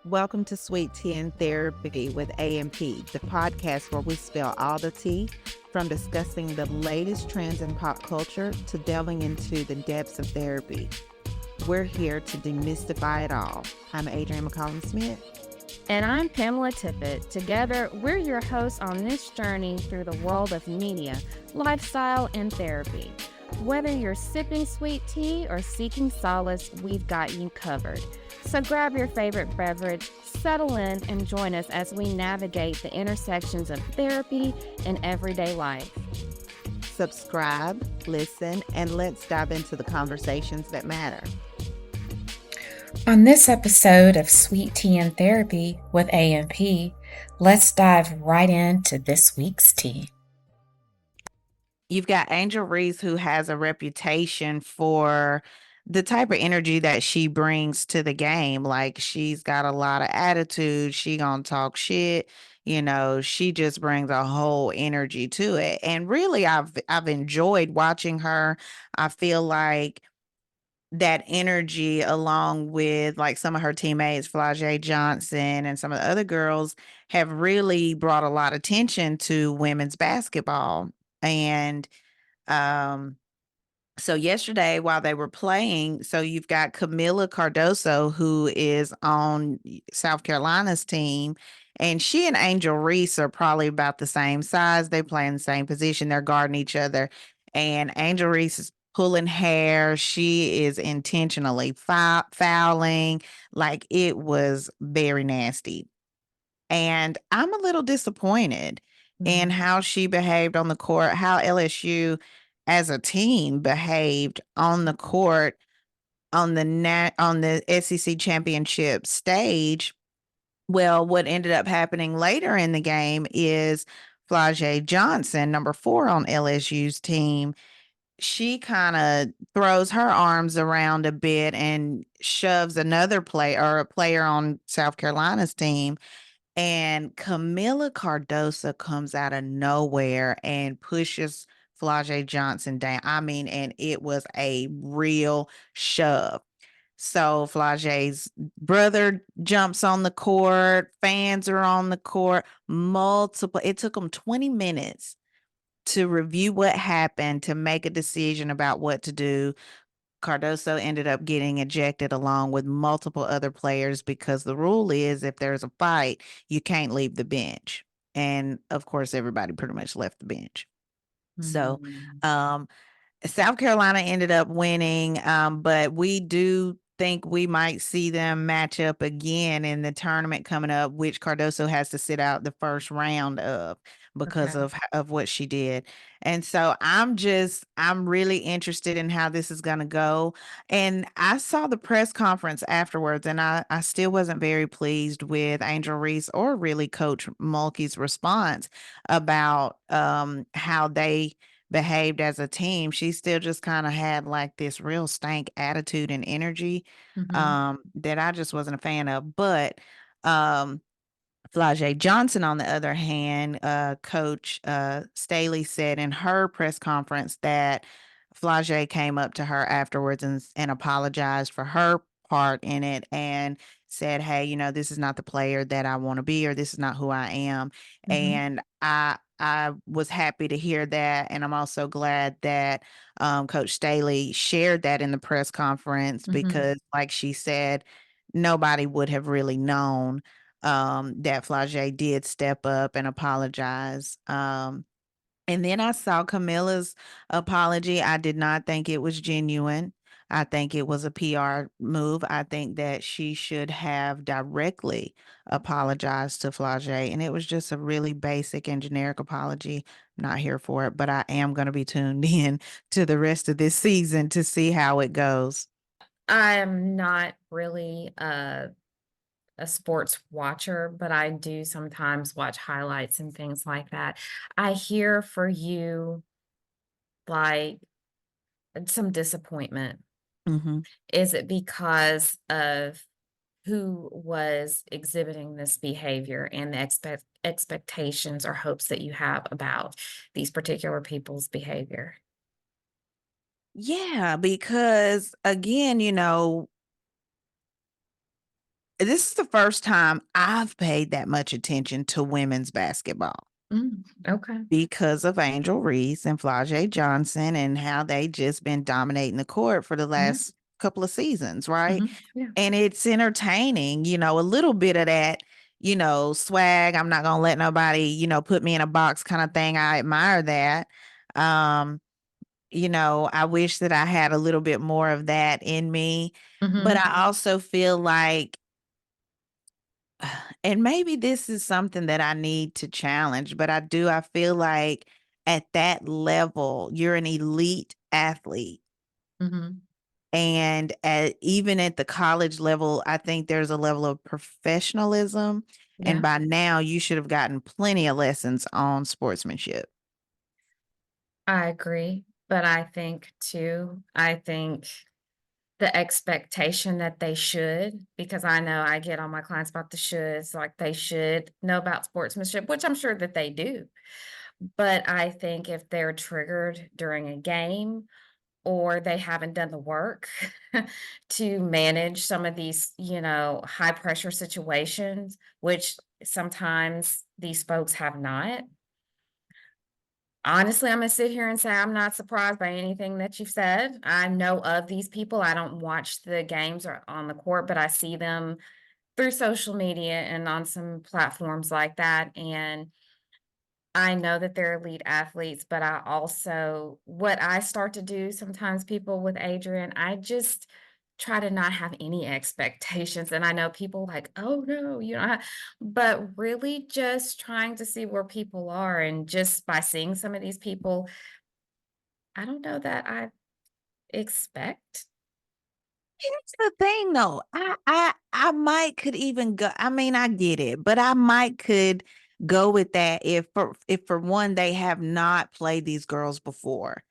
Welcome to Sweet Tea and Therapy with A&P, the podcast where we spill all the tea, from discussing the latest trends in pop culture to delving into the depths of therapy. We're here to demystify it all. I'm Adrienne McCollum Smith. And I'm Pamela Tippett. Together, we're your hosts on this journey through the world of media, lifestyle, and therapy. Whether you're sipping sweet tea or seeking solace, we've got you covered. So grab your favorite beverage, settle in, and join us as we navigate the intersections of therapy and everyday life. Subscribe, listen, and let's dive into the conversations that matter. On this episode of Sweet Tea and Therapy with A&P, let's dive right into this week's tea. You've got Angel Reese, who has a reputation for the type of energy that she brings to the game. Like, she's got a lot of attitude. She gonna talk shit. She just brings a whole energy to it. And really, I've enjoyed watching her. I feel like that energy, along with like some of her teammates, Flau'jae Johnson and some of the other girls, have really brought a lot of attention to women's basketball. And um so yesterday while they were playing, so you've got Camila Cardoso, who is on South Carolina's team, and she and Angel Reese are probably about the same size. They play in the same position. They're guarding each other. And Angel Reese is pulling hair. She is intentionally fouling. Like, it was very nasty. And I'm a little disappointed in how she behaved on the court, how LSU as a team behaved on the court on the SEC championship stage. Well, what ended up happening later in the game is Flau'jae Johnson, number 4 on LSU's team, she kind of throws her arms around a bit and shoves another player, or a player on South Carolina's team, and Camila Cardoso comes out of nowhere and pushes Flau'jae Johnson down. I mean, and it was a real shove. So Flau'jae's brother jumps on the court, fans are on the court, multiple. It took them 20 minutes to review what happened, to make a decision about what to do. Cardoso ended up getting ejected along with multiple other players, because the rule is if there's a fight, you can't leave the bench. And of course, everybody pretty much left the bench. So, South Carolina ended up winning, but we do think we might see them match up again in the tournament coming up, which Cardoso has to sit out the first round of because of what she did. And so I'm really interested in how this is going to go. And I saw the press conference afterwards, and I still wasn't very pleased with Angel Reese or really Coach Mulkey's response about how they behaved as a team. She still just kind of had like this real stank attitude and energy that I just wasn't a fan of. But Flau'jae Johnson, on the other hand, Coach Staley said in her press conference that Flau'jae came up to her afterwards and apologized for her part in it, and said, "Hey, this is not the player that I want to be, or this is not who I am." And I was happy to hear that, and I'm also glad that Coach Staley shared that in the press conference, because, like she said, nobody would have really known that Flau'jae did step up and apologize. And then I saw Camilla's apology. I did not think it was genuine. I think it was a PR move. I think that she should have directly apologized to Flau'jae, and it was just a really basic and generic apology. I'm not here for it, but I am going to be tuned in to the rest of this season to see how it goes. I'm not really a sports watcher, but I do sometimes watch highlights and things like that. I hear for you like some disappointment. Hmm. Is it because of who was exhibiting this behavior and the expectations or hopes that you have about these particular people's behavior? Yeah, because again, this is the first time I've paid that much attention to women's basketball Okay. because of Angel Reese and Flau'jae Johnson and how they just been dominating the court for the Yeah. last couple of seasons, right? Yeah. And it's entertaining, a little bit of that, swag. I'm not gonna let nobody, put me in a box kind of thing. I admire that. Um, I wish that I had a little bit more of that in me, but Hmm. I also feel like, and maybe this is something that I need to challenge, but I feel like at that level, you're an elite athlete. Hmm. And even at the college level, I think there's a level of professionalism. And Yeah. by now, you should have gotten plenty of lessons on sportsmanship. I agree. But I think the expectation that they should, because I know I get on my clients about the shoulds, like they should know about sportsmanship, which I'm sure that they do. But I think if they're triggered during a game or they haven't done the work to manage some of these, high pressure situations, which sometimes these folks have not. Honestly, I'm gonna sit here and say I'm not surprised by anything that you've said. I know of these people. I don't watch the games or on the court, but I see them through social media and on some platforms like that. And I know that they're elite athletes, but I also, what I start to do sometimes, people with Adrian, I just try to not have any expectations. And I know people like, oh no, but really just trying to see where people are. And just by seeing some of these people, I don't know that I expect. Here's the thing though. I might could even go. I mean, I get it, but I might could go with that if for one they have not played these girls before.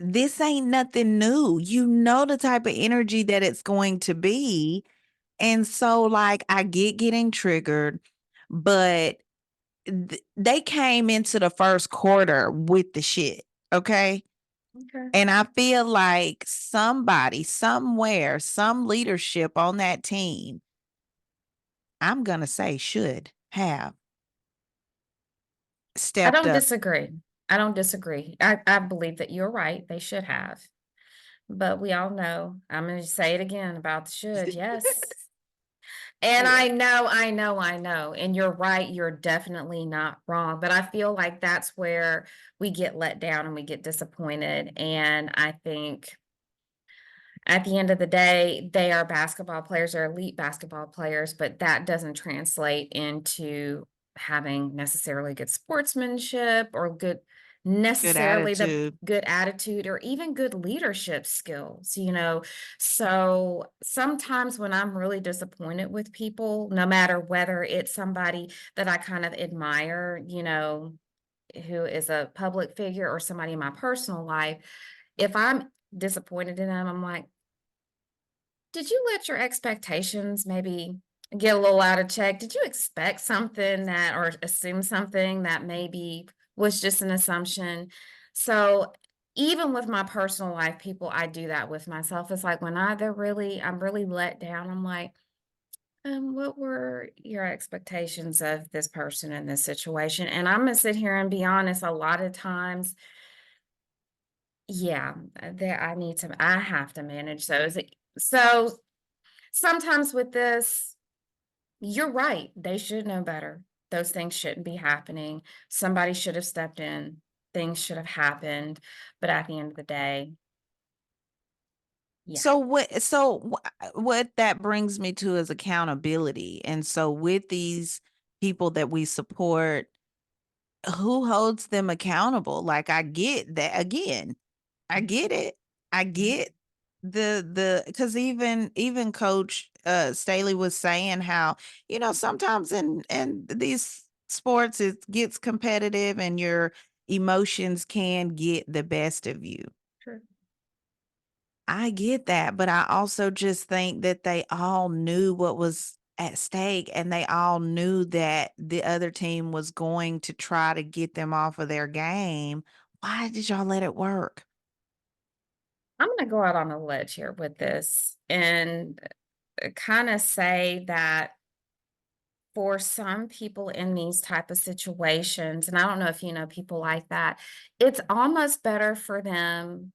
This ain't nothing new. You know the type of energy that it's going to be. And so like I get getting triggered, but they came into the first quarter with the shit, okay? Okay. And I feel like somebody, somewhere, some leadership on that team, I'm gonna say should have I stepped don't up. disagree. I don't disagree. I believe that you're right. They should have. But we all know, I'm going to say it again about the should. Yes. And Yeah. I know. And you're right. You're definitely not wrong. But I feel like that's where we get let down and we get disappointed. And I think at the end of the day, they are basketball players, they're elite basketball players, but that doesn't translate into having necessarily good sportsmanship or Good necessarily the attitude. good attitude or even good leadership skills. So sometimes when I'm really disappointed with people, no matter whether it's somebody that I kind of admire, who is a public figure or somebody in my personal life, if I'm disappointed in them, I'm like, did you let your expectations maybe get a little out of check? Did you expect something that or assume something that maybe was just an assumption? So even with my personal life, people, I do that with myself. It's like when I'm really let down. I'm like, what were your expectations of this person in this situation? And I'm gonna sit here and be honest, a lot of times, yeah, there I have to manage those. So sometimes with this, you're right. They should know better. Those things shouldn't be happening. Somebody should have stepped in. Things should have happened. But at the end of the day, yeah. What that brings me to is accountability. And so with these people that we support, who holds them accountable? Like I get that again. I get it. I Mhm. get the because even Coach Staley was saying how, sometimes in these sports it gets competitive and your emotions can get the best of you. True. I get that, but I also just think that they all knew what was at stake and they all knew that the other team was going to try to get them off of their game. Why did y'all let it work? I'm going to go out on a ledge here with this. And kind of say that for some people in these type of situations, and I don't know if you know people like that, it's almost better for them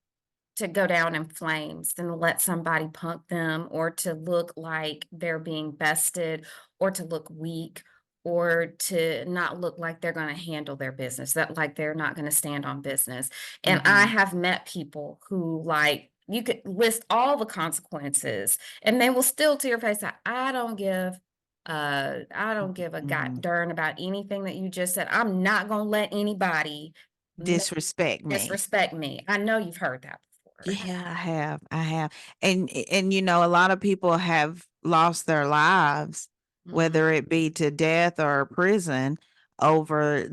to go down in flames than to let somebody punk them or to look like they're being bested or to look weak or to not look like they're going to handle their business, that like they're not going to stand on business. And I Mhm. have met people who like you could list all the consequences and they will still to your face say, I don't give a god Mhm. darn about anything that you just said. I'm not gonna let anybody Disrespect me. disrespect me. I know you've heard that before. Yeah, I have, and, a lot of people have lost their lives, Mhm. whether it be to death or prison, over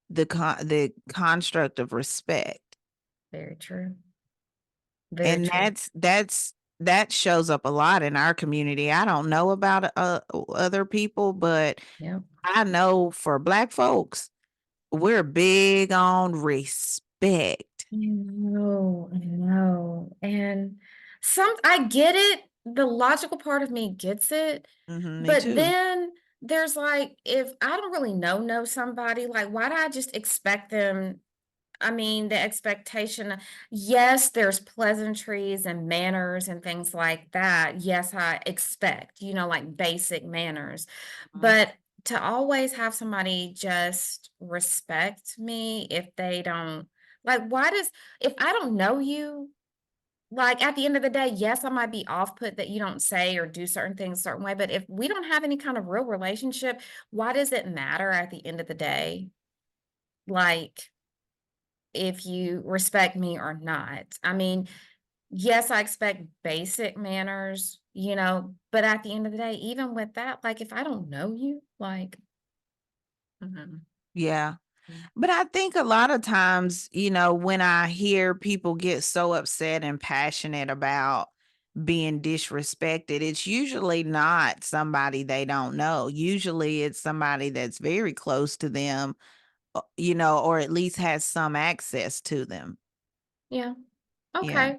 the construct of respect, Very true. Very and true. that shows up a lot in our community. I don't know about, other people, but Yep. I know for Black folks, we're big on respect. I know. And I get it. The logical part of me gets it. Mhm, me But too. then there's like, if I don't really know somebody, like, why do I just expect them? I mean, the expectation, yes, there's pleasantries and manners and things like that. Yes, I expect, like basic manners. Mhm. But to always have somebody just respect me if they don't, like, if I don't know you, like at the end of the day, yes, I might be off put that you don't say or do certain things a certain way. But if we don't have any kind of real relationship, why does it matter at the end of the day? Like, if you respect me or not. I mean, yes, I expect basic manners, but at the end of the day, even with that, like if I don't know you, like, mhm, Yeah. mm, But I think a lot of times, when I hear people get so upset and passionate about being disrespected, it's usually not somebody they don't know. Usually it's somebody that's very close to them, or at least has some access to them. yeah, Yeah. okay.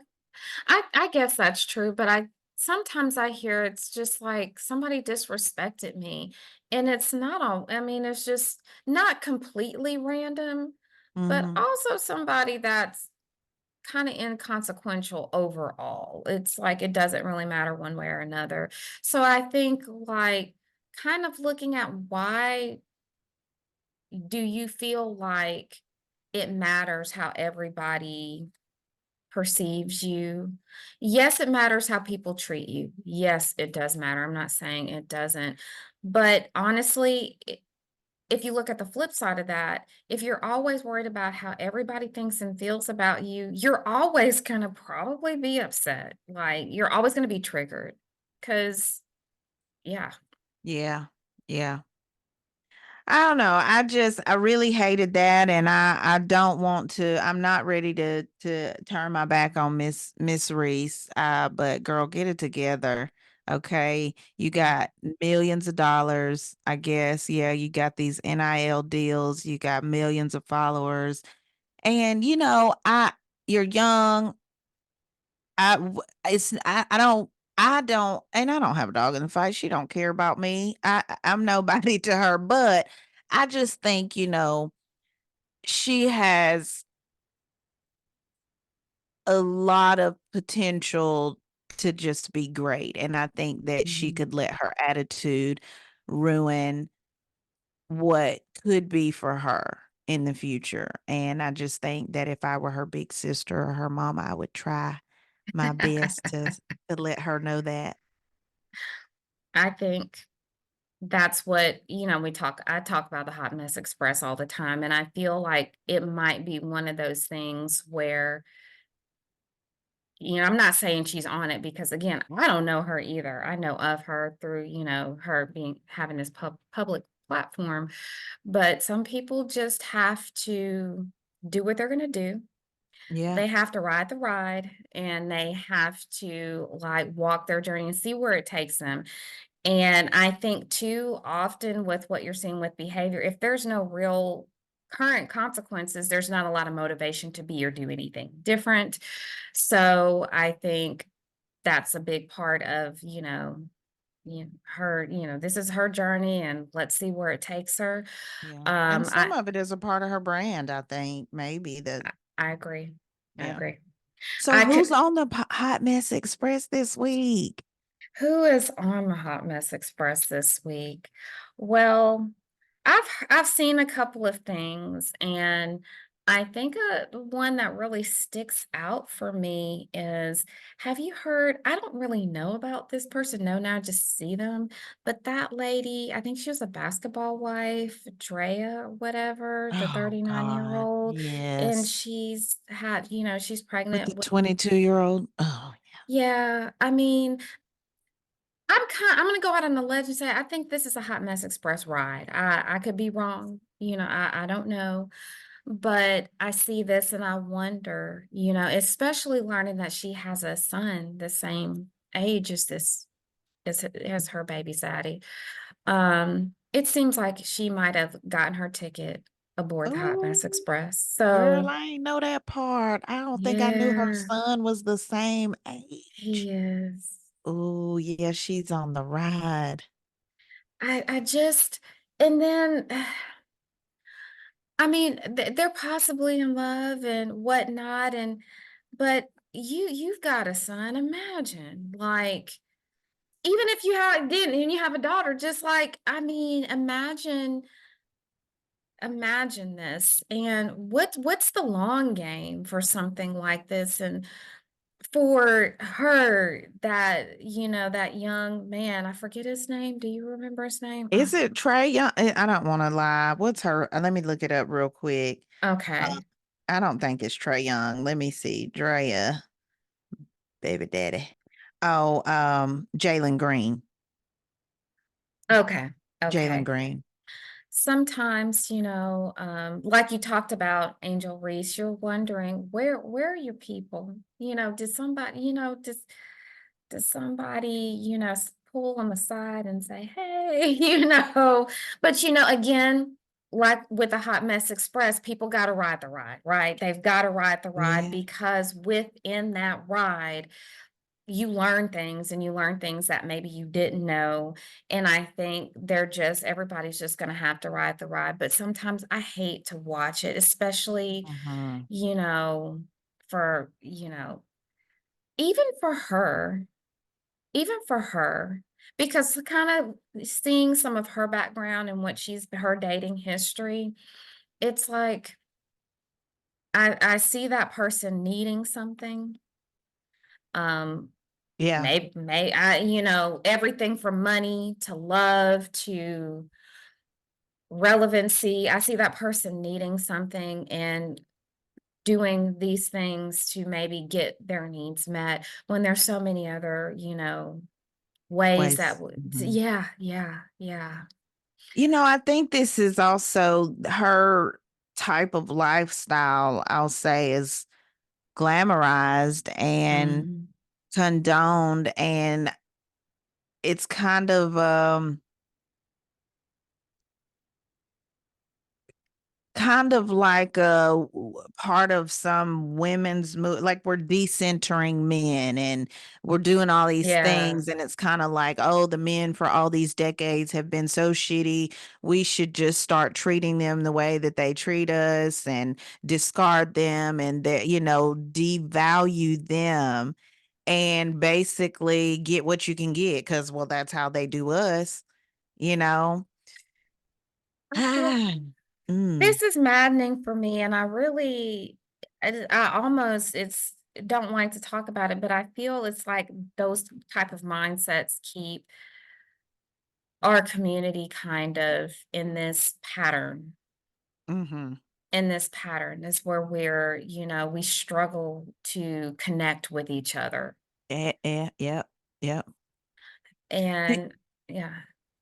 I guess that's true, but I sometimes I hear it's just like somebody disrespected me, and it's not all. I mean, it's just not completely random, but Mhm. also somebody that's kind of inconsequential overall. It's like it doesn't really matter one way or another. So I think like kind of looking at why do you feel like it matters how everybody perceives you? Yes, it matters how people treat you. Yes, it does matter. I'm not saying it doesn't. But honestly, if you look at the flip side of that, if you're always worried about how everybody thinks and feels about you, you're always going to probably be upset. Like you're always going to be triggered. Cause yeah. Yeah. Yeah. I don't know. I really hated that, and I don't want to. I'm not ready to turn my back on Miss Reese. But girl, get it together. Okay. You got millions of dollars, I guess. Yeah, you got these NIL deals, you got millions of followers. And you're young. I don't have a dog in the fight. She don't care about me. I'm nobody to her, but I just think, she has a lot of potential to just be great. And I think that she Mhm. could let her attitude ruin what could be for her in the future. And I just think that if I were her big sister or her mama, I would try my best to let her know that. I think that's what, I talk about the Hot Mess Express all the time. And I feel like it might be one of those things where, I'm not saying she's on it because again, I don't know her either. I know of her through, her having this public platform, but some people just have to do what they're going to do. Yeah. They have to ride the ride and they have to like walk their journey and see where it takes them. And I think too often with what you're seeing with behavior, if there's no real current consequences, there's not a lot of motivation to be or do anything different. So I think that's a big part of, her, this is her journey and let's see where it takes her. Yeah. And Um, some I of it is a part of her brand, I think, maybe that, I agree. I yeah. agree. So I who's could on the Hot Mess Express this week? Who is on the Hot Mess Express this week? Well, I've seen a couple of things, and I think one that really sticks out for me is, have you heard? I don't really know about this person. No, now I just see them. But that lady, I think she was a basketball wife, Drea, whatever, the Oh 39-year God, old, and yes. she's With pregnant the with. 22-year-old. Oh, Yeah, I mean, I'm gonna go out on a ledge and say I think this is a Hot Mess Express ride. I could be wrong, I don't know. But I see this and I wonder, especially learning that she has a son the same age as as her baby Zaddy. It seems like she might have gotten her ticket aboard the Hot oh, Mess Express. girl, So I ain't know that part. I don't think I knew her yeah, son was the same age. he is. Oh, yeah, she's on the ride. I just and then I mean, they're possibly in love and whatnot, but you've got a son. Imagine, like, even if you didn't and you have a daughter, just like, I mean, imagine this. And what's the long game for something like this? And for her, that young man, I forget his name. Do you remember his name? Is it Trey Young? I don't want to lie. What's her? Let me look it up real quick. Uh, Okay. I don't think it's Trey Young. Let me see. Drea, baby daddy. Oh, Jalen Green. Okay. Jalen Okay. Green. Sometimes, like you talked about Angel Reese, you're wondering where are your people? Did somebody, does somebody, pull them aside and say, hey, but again, like with the Hot Mess Express, people got to ride the ride, right? They've got to ride the ride Yeah. because within that ride, you learn things that maybe you didn't know. And I think everybody's just going to have to ride the ride. But sometimes I hate to watch it, especially, Mhm. you know, for, even for her, even for her, because kind of seeing some of her background and her dating history, it's like I see that person needing something. Um, Yeah. everything from money to love to relevancy. I see that person needing something and doing these things to maybe get their needs met when there's so many other, ways that Ways. would, Mhm. yeah, yeah, yeah. I think this is also her type of lifestyle, I'll say, is glamorized and Mhm. condoned. And it's kind of like part of some women's move, like we're decentering men and we're doing all these Yeah. things, and it's kind of like, oh, the men for all these decades have been so shitty, we should just start treating them the way that they treat us and discard them and that, devalue them and basically get what you can get because, well, that's how they do us, you know. Well, Mm, this is maddening for me, and I almost it's don't like to talk about it, but I feel it's like those type of mindsets keep our community kind of mhm. in this pattern is where we struggle to connect with each other. Yep, yep. And yeah.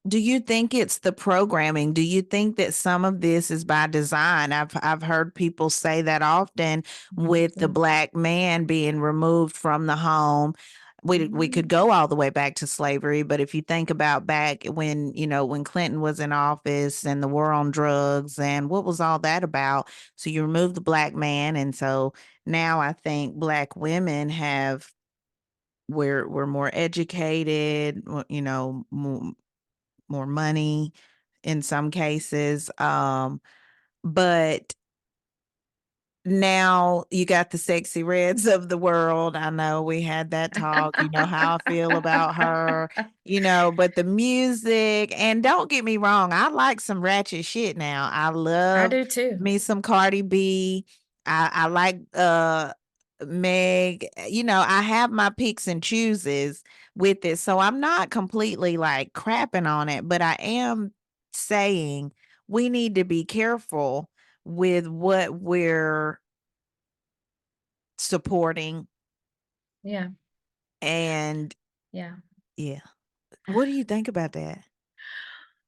Do you think it's the programming? Do you think that some of this is by design? I've heard people say that often with the Mhm. black man being removed from the home. We could Mhm. go all the way back to slavery, but if you think about back when, when Clinton was in office and the war on drugs and what was all that about? So you remove the black man, and so now I think black women have we're more educated, more money in some cases. But now you got the Sexy Reds of the world. I know we had that talk. You know how I feel about her, but the music, and don't get me wrong, I like some ratchet shit now. I I love do too. me some Cardi B. I like Meg. I have my picks and chooses with it. So I'm not completely like crapping on it, but I am saying we need to be careful with what we're supporting. Yeah. And Yeah. yeah. What do you think about that?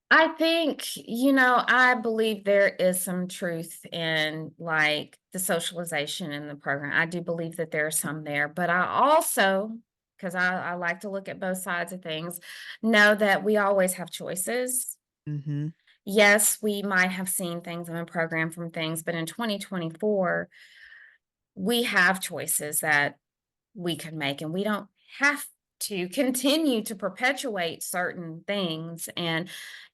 I think, I believe there is some truth in like the socialization in the program. I do believe that there's some there, but I also, because I like to look at both sides of things, know that we always have choices. Mhm. Yes, we might have seen things in the program from things, but in 2024, we have choices that we can make, and we don't have to continue to perpetuate certain things. And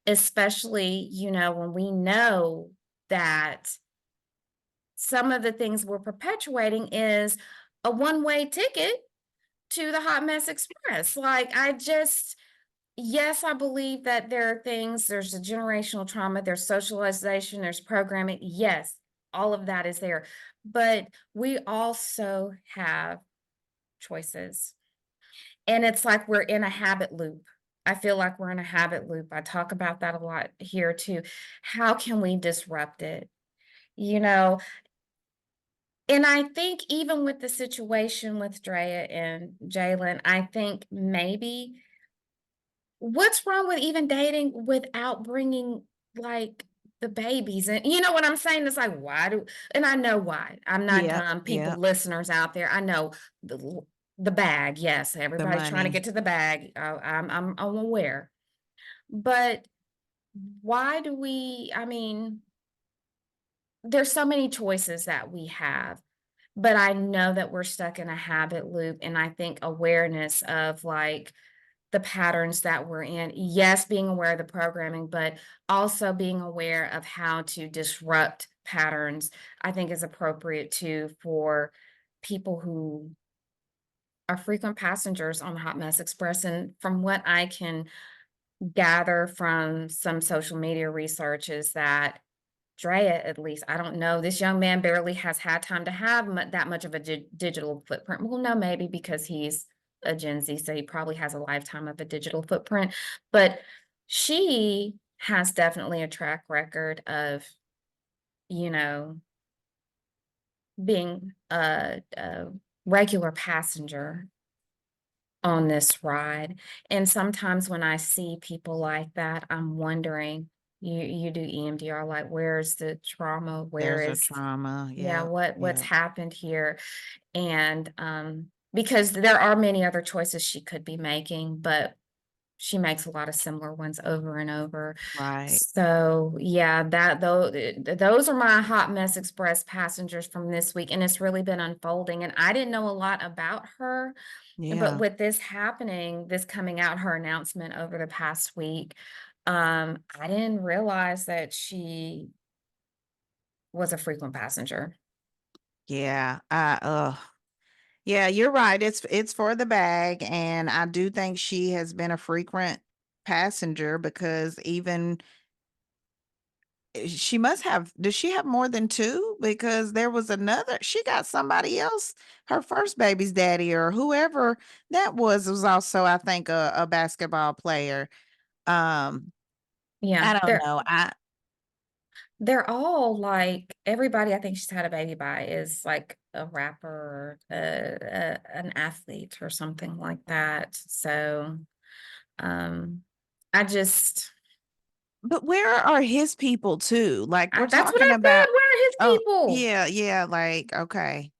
especially, when we know that some of the things we're perpetuating is a one-way ticket to the Hot Mess Express. Like, yes, I believe that there are things, there's a generational trauma, there's socialization, there's programming. Yes, all of that is there. But we also have choices. And it's like we're in a habit loop. I feel like we're in a habit loop. I talk about that a lot here too. How can we disrupt it? You know, and I think even with the situation with Drea and Jalen, I think maybe what's wrong with even dating without bringing like the babies? And you know what I'm saying? It's like, and I know why. I'm not Yep, dumb. People, yep. listeners out there, I know the, the bag. Yes, The everybody's trying to money. get to the bag. I'm aware. But why do I mean, there's so many choices that we have, but I know that we're stuck in a habit loop. And I think awareness of like the patterns that we're in, yes, being aware of the programming, but also being aware of how to disrupt patterns, I think is appropriate too for people who are frequent passengers on the Hot Mess Express. And from what I can gather from some social media research is that Drea, at least, I don't know, this young man barely has had time to have that much of a digital footprint. Well, no, maybe because he's a Gen Z, so he probably has a lifetime of a digital footprint. But she has definitely a track record of, you know, being a regular passenger on this ride. And sometimes when I see people like that, I'm wondering, you do EMDR, like where's the trauma? Where There's a is, trauma. yeah, Yep, what's yep. happened here? And because there are many other choices she could be making, but she makes a lot of similar ones over and over. Right. So yeah, those are my Hot Mess Express passengers from this week, and it's really been unfolding. And I didn't know a lot about her, but Yeah. with this happening, this coming out, her announcement over the past week, I didn't realize that she was a frequent passenger. Yeah. Yeah, you're right. It's for the bag, and I do think she has been a frequent passenger because even she must have, does she have more than 2? Because there was another, she got somebody else, her first baby's daddy or whoever that was also, I think, a basketball player. Um, Yeah, I don't know. they're all like everybody I think she's had a baby by is like a rapper, an athlete or something like that. So, um, I just But where are his people too? Like, we're that's what talking I said. about, Where are his oh, people? yeah, yeah, like, okay.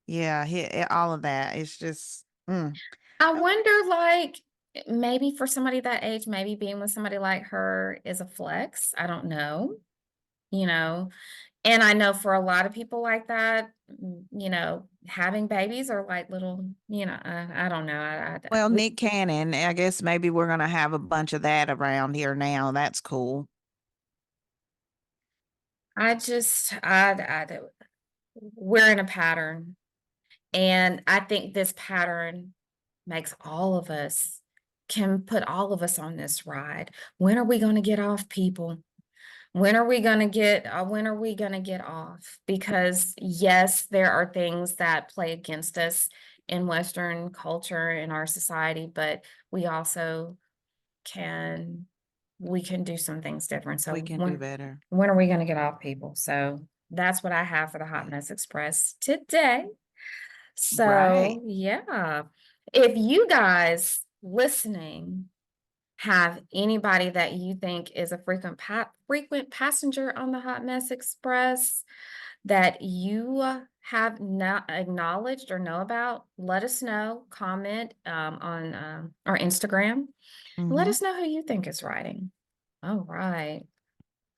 Yeah, all of that. It's just, I okay. wonder, like, maybe for somebody that age, maybe being with somebody like her is a flex. I don't know, you know. And I know for a lot of people like that, having babies are like little, I don't know. Well, We, Nick Cannon, I guess maybe we're gonna have a bunch of that around here now. That's cool. I just, we're in a pattern. And I think this pattern makes all of us, can put all of us on this ride. When are we going to get off, people? When are we going to get off? Because yes, there are things that play against us in Western culture in our society, but we also can, we can do some things different. We So can do better. when are we going to get off, people? So that's what I have for the Hot Right. Mess Express today. Right. So, yeah, if you guys listening have anybody that you think is a frequent passenger on the Hot Mess Express that you have not acknowledged or know about, let us know. Comment on our Instagram. Let Mhm. us know who you think is riding. All right.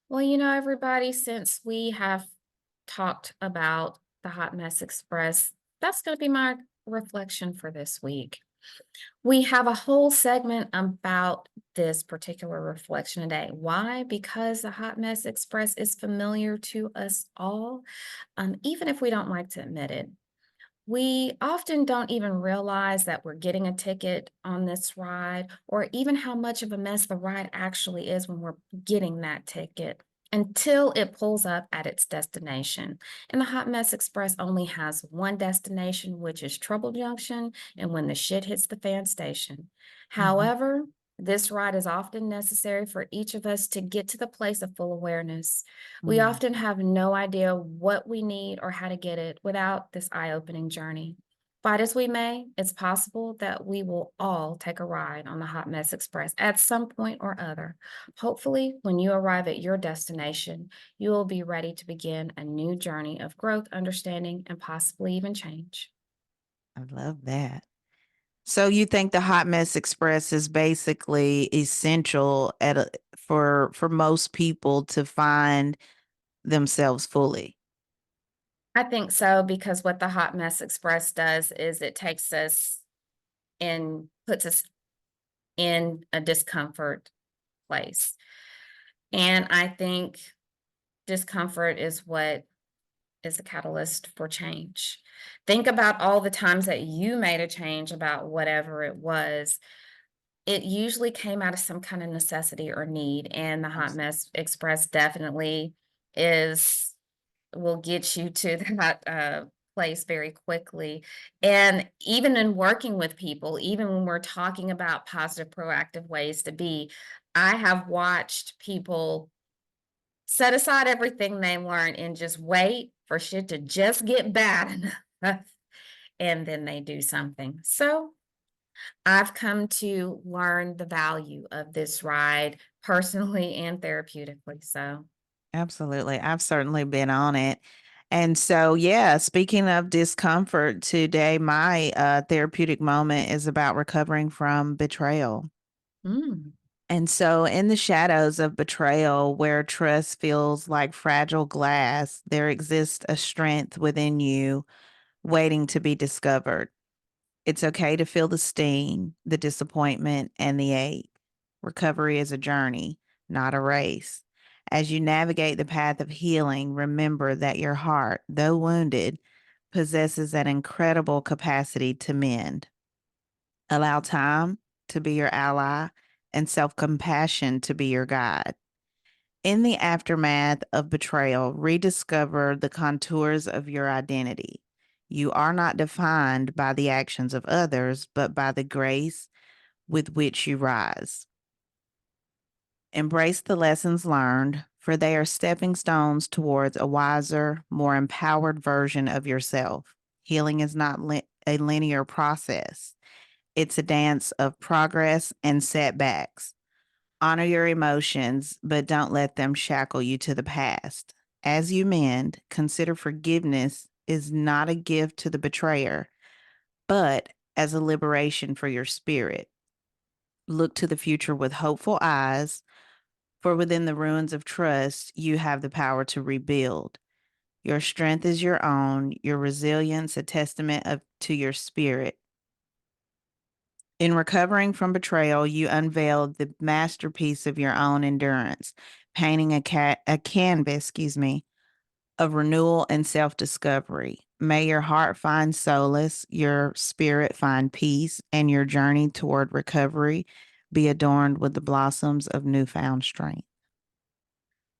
Well, everybody, since we have talked about the Hot Mess Express, that's going to be my reflection for this week. We have a whole segment about this particular reflection today. Why? Because the Hot Mess Express is familiar to us all, even if we don't like to admit it. We often don't even realize that we're getting a ticket on this ride, or even how much of a mess the ride actually is when we're getting that ticket until it pulls up at its destination. And the Hot Mess Express only has one destination, which is Trouble Junction, and when the shit hits the fan station. Mhm. However, this ride is often necessary for each of us to get to the place of full awareness. We Mm. often have no idea what we need or how to get it without this eye opening journey. Fight as we may, it's possible that we will all take a ride on the Hot Mess Express at some point or other. Hopefully, when you arrive at your destination, you will be ready to begin a new journey of growth, understanding, and possibly even change. I love that. So you think the Hot Mess Express is basically essential for most people to find themselves fully? I think so, because what the Hot Mess Express does is it takes us and puts us in a discomfort place. And I think discomfort is what is a catalyst for change. Think about all the times that you made a change about whatever it was. It usually came out of some kind of necessity or need. And the Hot Abs- Mess Express definitely is, will get you to that place very quickly. And even in working with people, even when we're talking about positive, proactive ways to be, I have watched people set aside everything they learned and just wait for shit to just get bad enough. And then they do something. So I've come to learn the value of this ride personally and therapeutically. So, Absolutely. I've certainly been on it. And so, yeah, speaking of discomfort, today my therapeutic moment is about recovering from betrayal. mm, And so, in the shadows of betrayal, where trust feels like fragile glass, there exists a strength within you waiting to be discovered. It's okay to feel the sting, the disappointment, and the ache. Recovery is a journey, not a race. As you navigate the path of healing, remember that your heart, though wounded, possesses an incredible capacity to mend. Allow time to be your ally and self compassion to be your guide. In the aftermath of betrayal, rediscover the contours of your identity. You are not defined by the actions of others, but by the grace with which you rise. Embrace the lessons learned, for they are stepping stones towards a wiser, more empowered version of yourself. Healing is not a linear process, it's a dance of progress and setbacks. Honor your emotions, but don't let them shackle you to the past. As you mend, consider forgiveness is not a gift to the betrayer, but as a liberation for your spirit. Look to the future with hopeful eyes, for within the ruins of trust, you have the power to rebuild. Your strength is your own, your resilience a testament to your spirit. In recovering from betrayal, you unveiled the masterpiece of your own endurance, painting a canvas, of renewal and self-discovery. May your heart find solace, your spirit find peace, and your journey toward recovery be adorned with the blossoms of newfound strength.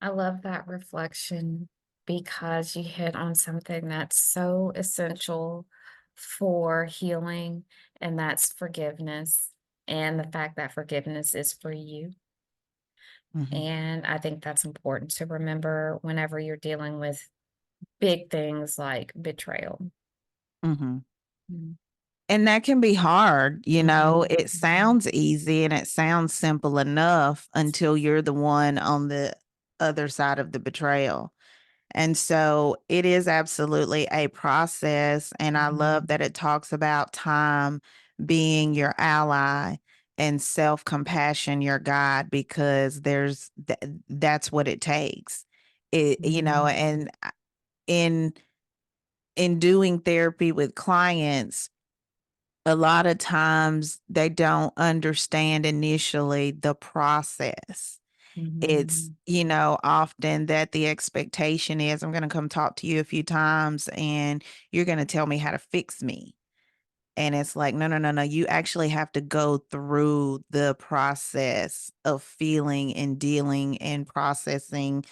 I love that reflection because you hit on something that's so essential for healing, and that's forgiveness. And the fact that forgiveness is for you. Mhm, And I think that's important to remember whenever you're dealing with big things like betrayal. mhm. Mm. And that can be hard, Mhm. it Mhm. sounds easy and it sounds simple enough until you're the one on the other side of the betrayal. And so it is absolutely a process. And I love Mhm. that it talks about time being your ally and self compassion your guide, because that's what it takes. Mhm. And in doing therapy with clients, a lot of times they don't understand initially the process. It's, Mhm. often that the expectation is, I'm going to come talk to you a few times and you're going to tell me how to fix me. And it's like, no, no, no, no. You actually have to go through the process of feeling and dealing and processing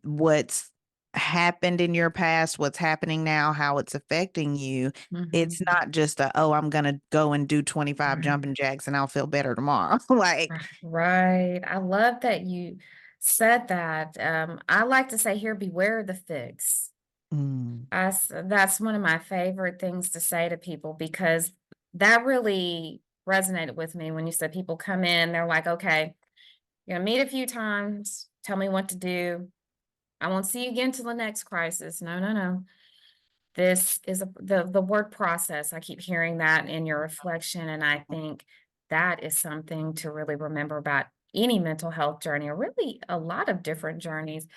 what's happened in your past, what's happening now, how it's affecting you. It's Mhm. not just oh, I'm going to go and do 25 Right. jumping jacks and I'll feel better tomorrow. Like, Right. I love that you said that. I like to say here, beware the fix. mm, That's one of my favorite things to say to people because that really resonated with me when you said people come in, they're like, okay, you're gonna meet a few times, tell me what to do. I won't see you again till the next crisis. No, no, no. This is the word process. I keep hearing that in your reflection, and I think that is something to really remember about any mental health journey, or really a lot of different journeys.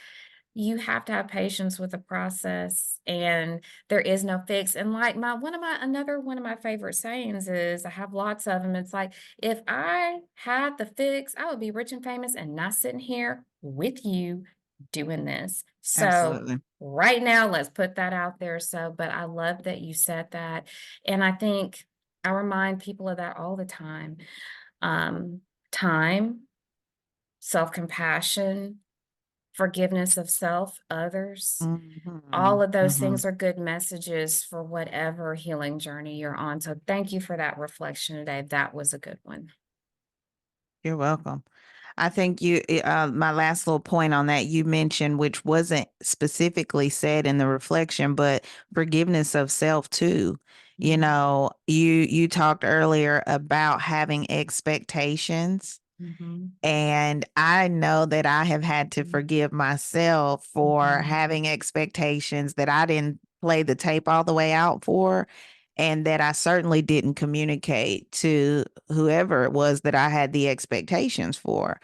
You have to have patience with the process, and there is no fix. And like another one of my favorite sayings is, I have lots of them. It's like, if I had the fix, I would be rich and famous and not sitting here with you doing this. So absolutely. right now, let's put that out there. So, but I love that you said that. And I think I remind people of that all the time. Um, Time, self-compassion, forgiveness of self, others, all Mhm, of those mhm. things are good messages for whatever healing journey you're on. So thank you for that reflection today. That was a good one. You're welcome. I think my last little point on that you mentioned, which wasn't specifically said in the reflection, but forgiveness of self too. Mhm. You talked earlier about having expectations. Mhm. And I know that I have had to Mhm. forgive myself for Mhm. having expectations that I didn't play the tape all the way out for, and that I certainly didn't communicate to whoever it was that I had the expectations for.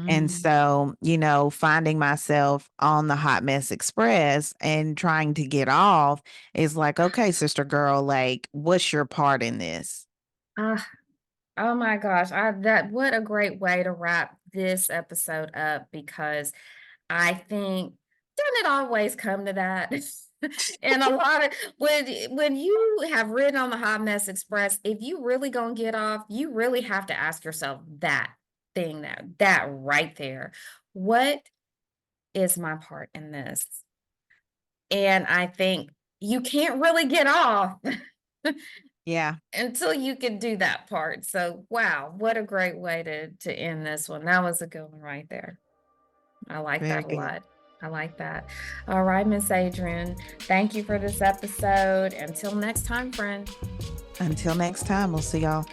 And Mhm. so, finding myself on the Hot Mess Express and trying to get off is like, okay, sister girl, like, what's your part in this? Ah, oh my gosh, that what a great way to wrap this episode up because I think doesn't it always come to that? And a lot of when you have ridden on the Hot Mess Express, if you really gonna get off, you really have to ask yourself that thing that right there. What is my part in this? And I think you can't really get off Yeah, until you can do that part. So wow, what a great way to end this one. That was a good one right there. I like very that a good. lot. I like that. All right, Miss Adrian, thank you for this episode. Until next time, friend. Until next time, we'll see y'all.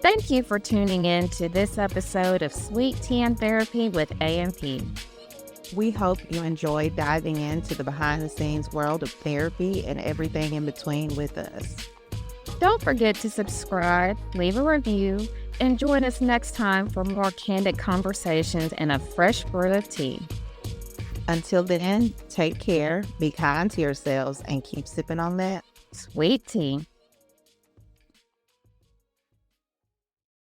Thank you for tuning in to this episode of Sweet Tea and Therapy with AMP. We hope you enjoyed diving into the behind the scenes world of therapy and everything in between with us. Don't forget to subscribe, leave a review, and join us next time for more candid conversations and a fresh brew of tea. Until then, take care, be kind to yourselves, and keep sipping on that Sweet tea.